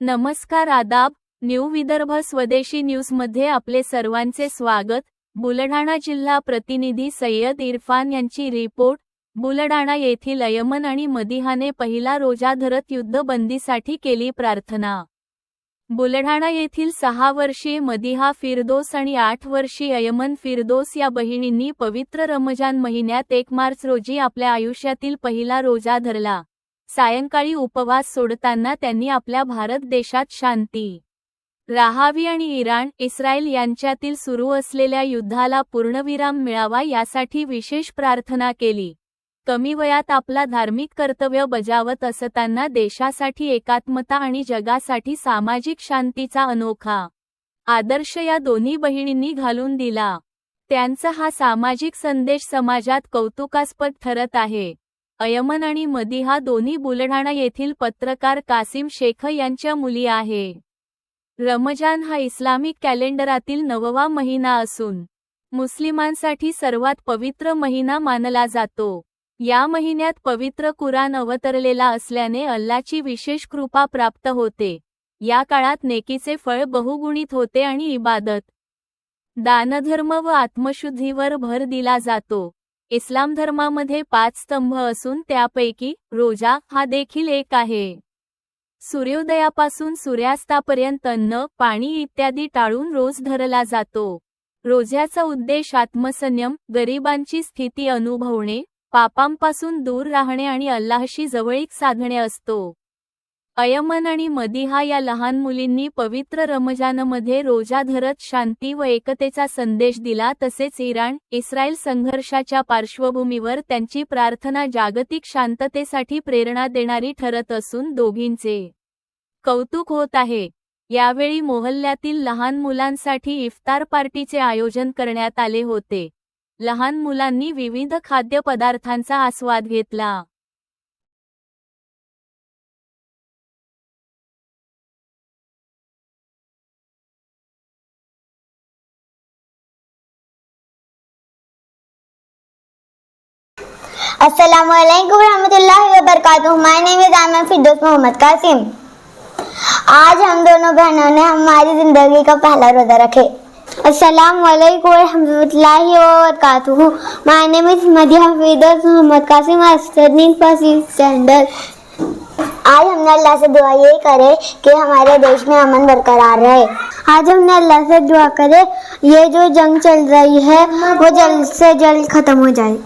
नमस्कार, आदाब. न्यू विदर्भ स्वदेशी न्यूजमध्ये आपले सर्वांचे स्वागत. बुलढाणा जिल्हा प्रतिनिधी सय्यद इरफान यांची रिपोर्ट. बुलढाणा येथील अयमन आणि मदिहाने पहिला रोजा धरत युद्धबंदीसाठी केली प्रार्थना. बुलढाणा येथील 6 वर्षीय मदिहा फिरदोस आणि 8 वर्षीय अयमन फिरदोस या बहिणींनी पवित्र रमजान महिन्यात 1 मार्च रोजी आपल्या आयुष्यातील पहिला रोजा धरला. सायंकाळी उपवास सोडताना त्यांनी आपल्या भारत देशात शांती राहावी आणि इराण, इस्रायल यांच्यातील सुरू असलेल्या युद्धाला पूर्णविराम मिळावा यासाठी विशेष प्रार्थना केली. कमी वयात आपला धार्मिक कर्तव्य बजावत असताना देशासाठी एकात्मता आणि जगासाठी सामाजिक शांतीचा अनोखा आदर्श या दोन्ही बहिणींनी घालून दिला. त्यांचा हा सामाजिक संदेश समाजात कौतुकास्पद ठरत आहे. अयमन आणि मदिहा दोन्ही बुलढाणा येथील पत्रकार कासिम शेख यांच्या मुली आहे. रमजान हा इस्लामिक कॅलेंडरातील 9वा महिना असून मुस्लिमांसाठी सर्वात पवित्र महिना मानला जातो. या महिन्यात पवित्र कुराण अवतरलेला असल्याने अल्लाची विशेष कृपा प्राप्त होते. या काळात नेकीचे फळ बहुगुणित होते आणि इबादत, दानधर्म व आत्मशुद्धीवर भर दिला जातो. इस्लाम धर्मामध्ये 5 स्तंभ असून त्यापैकी रोजा हा देखील एक आहे. सूर्योदयापासून सूर्यास्तापर्यंत अन्न, पाणी इत्यादी टाळून रोज धरला जातो. रोज्याचा उद्देश आत्मसंयम, गरिबांची स्थिती अनुभवणे, पापांपासून दूर राहणे आणि अल्लाहशी जवळीक साधणे असतो. अयमन आणि मदिहा या लहान मुलींनी पवित्र रमजानमध्ये रोजा धरत शांती व एकतेचा संदेश दिला. तसेच इराण, इस्रायल संघर्षाच्या पार्श्वभूमीवर त्यांची प्रार्थना जागतिक शांततेसाठी प्रेरणा देणारी ठरत असून दोघींचे कौतुक होत आहे. यावेळी मोहल्ल्यातील लहान मुलांसाठी इफ्तार पार्टीचे आयोजन करण्यात आले होते. लहान मुलांनी विविध खाद्यपदार्थांचा आस्वाद घेतला. अस्सलामुअलैकुम रहमतुल्लाहि व बरकातुहू। माय नेम इज आमना फिरदौस मोहम्मद कासिम। आज हम दोनों बहनों ने हमारी जिंदगी का पहला रोजा रखे। अस्सलामुअलैकुम रहमतुल्लाहि व बरकातुहू। My name is Madiha Firdaus Mohammad Qasim studying first standard. आज हमने अल्लाह से दुआ ये करे कि हमारे देश में अमन बरकरार रहे। आज हमने अल्लाह से दुआ करे ये जो जंग चल रही है वो जल्द से जल्द खत्म हो जाए।